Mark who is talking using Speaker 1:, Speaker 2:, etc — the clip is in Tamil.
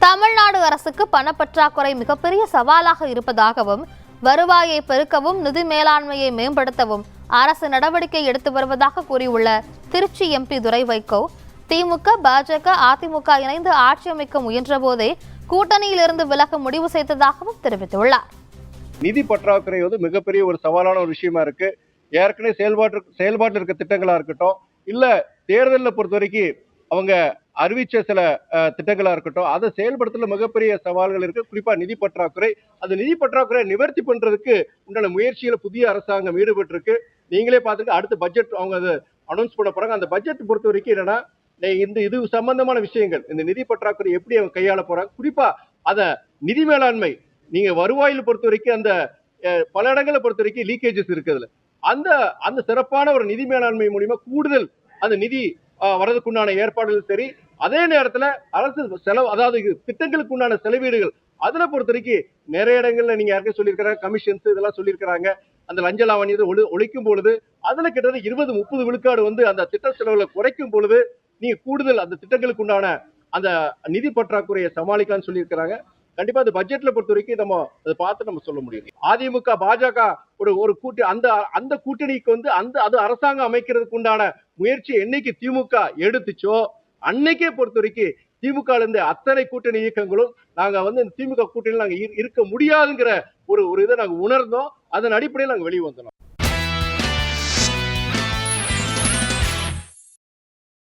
Speaker 1: தமிழ்நாடு அரசுக்கு பணப்பற்றாக்குறை மிகப்பெரிய சவாலாக இருப்பதாகவும், வருவாயை பெருக்கவும் நிதி மேலாண்மையை மேம்படுத்தவும் அரசு நடவடிக்கை எடுத்து வருவதாக கூறியுள்ள திருச்சி எம்பி துரை வைகோ, திமுக, பாஜக, அதிமுக இணைந்து ஆட்சி அமைக்க முயன்ற போதே கூட்டணியிலிருந்து விலக முடிவு செய்ததாகவும் தெரிவித்துள்ளார்.
Speaker 2: நிதி பற்றாக்குறை மிகப்பெரிய ஒரு சவாலான ஒரு விஷயமா இருக்கு. ஏற்கனவே செயல்பாட்டில் இருக்க திட்டங்களா இருக்கட்டும், இல்ல தேர்தலில் பொறுத்த வரைக்கும் அவங்க அறிவிச்ச சில திட்டங்களா இருக்கட்டும், அதை செயல்படுத்தல மிகப்பெரிய சவால்கள் இருக்கு. குறிப்பா நிதி பற்றாக்குறை. அந்த நிதி பற்றாக்குறை நிவர்த்தி பண்றதுக்கு உண்டான முயற்சியில புதிய அரசாங்கம் ஈடுபட்டு இருக்கு. நீங்களே பார்த்துட்டு அடுத்த பட்ஜெட் அவங்க அதை அனௌன்ஸ் பண்ண போறாங்க. அந்த பட்ஜெட் பொறுத்த வரைக்கும் என்னன்னா, இது சம்பந்தமான விஷயங்கள், இந்த நிதி பற்றாக்குறை எப்படி அவங்க கையாள போறாங்க, குறிப்பா அத நிதி மேலாண்மை, நீங்க வருவாயில் பொறுத்த வரைக்கும் அந்த பல இடங்களை பொறுத்த வரைக்கும் லீக்கேஜஸ் இருக்குதுல, அந்த சிறப்பான ஒரு நிதி மேலாண்மை மூலியமா கூடுதல் அந்த நிதி வரதுக்குண்டான ஏற்பாடுகள் சரி, அதே நேரத்துல அரசு செலவு, அதாவது திட்டங்களுக்கு உண்டான செலவீடுகள், அதுல பொறுத்த வரைக்கும் நிறைய இடங்கள்ல நீங்க யாருக்கும் சொல்லியிருக்கிறாங்க, கமிஷன்ஸ் இதெல்லாம் சொல்லியிருக்கிறாங்க. அந்த லஞ்ச லாவணியத்தை ஒழிக்கும் பொழுது அதுல கிட்டத்தட்ட 20-30 விழுக்காடு அந்த திட்ட செலவுகளை குறைக்கும் பொழுது நீங்க கூடுதல் அந்த திட்டங்களுக்கு உண்டான அந்த நிதி பற்றாக்குறையை சமாளிக்கலாம்னு சொல்லியிருக்கிறாங்க. கண்டிப்பா அந்த பட்ஜெட்ல பொறுத்த வரைக்கும் நம்ம அதை பார்த்து நம்ம சொல்ல முடியும். அதிமுக, பாஜக ஒரு கூட்டணி, அந்த கூட்டணிக்கு அது அரசாங்கம் அமைக்கிறதுக்கு உண்டான முயற்சி என்னைக்கு திமுக எடுத்துச்சோ அன்னைக்கே பொறுத்த வரைக்கும் திமுக இருந்து அத்தனை கூட்டணி இயக்கங்களும் நாங்க திமுக கூட்டணியில் நாங்க இருக்க முடியாதுங்கிற ஒரு இதை நாங்க உணர்ந்தோம். அதன் அடிப்படையில் நாங்க வெளியே வந்தோம்.